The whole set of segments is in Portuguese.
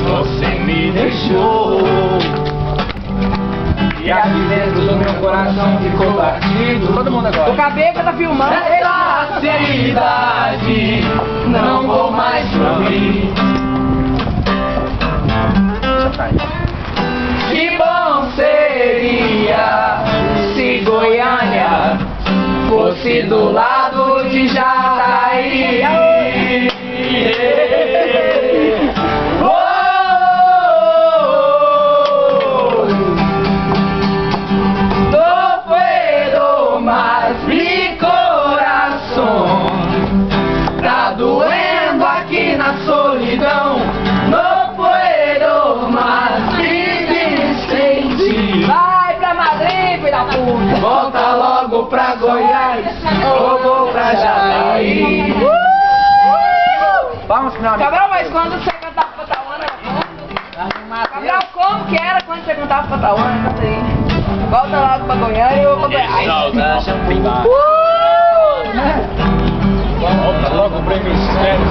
Você me deixou e aqui dentro do meu coração ficou batido. Todo mundo agora. O Cabeca tá filmando. Essa cidade não vou mais sorrir. Que bom seria se Goiânia fosse do lado de Jataí. No puedo más, mi coração tá doendo aqui na solidão. No puedo más, me sentir. Vai pra Madrid, filha da puta. Volta logo pra Goiás, ou vou pra Jataí. Vamos, Cabral, mas quando você cantava Patauana era quando? Cabral, como que era quando você cantava Patauana? Canta aí. Volta logo pra Goiânia e eu vou pra Goiás. Volta logo pro hemisfério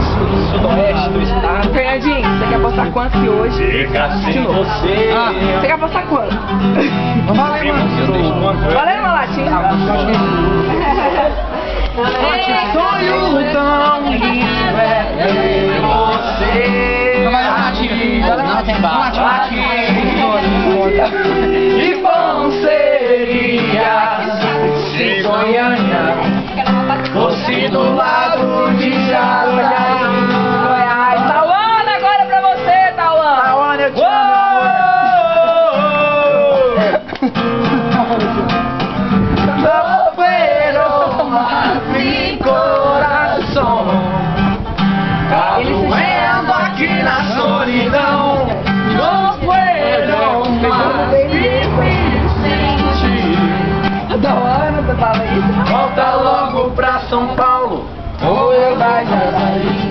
sudoeste do estado. Fernandinho, você quer apostar quanto que hoje? Fica sem você. Você quer apostar quanto? Valeu uma latinha. Sonho tão lindo é ver você. Que bom seria se Goiânia fosse do lado de Jataí. Goiás. Tauana, agora pra você, Tauana. Tauana, eu te No puedo más, mi coração tá doendo aqui na solidão. No puedo más, me sentir. Tauana, você fala isso? Volta logo pra São Paulo, ou eu vai Jataí.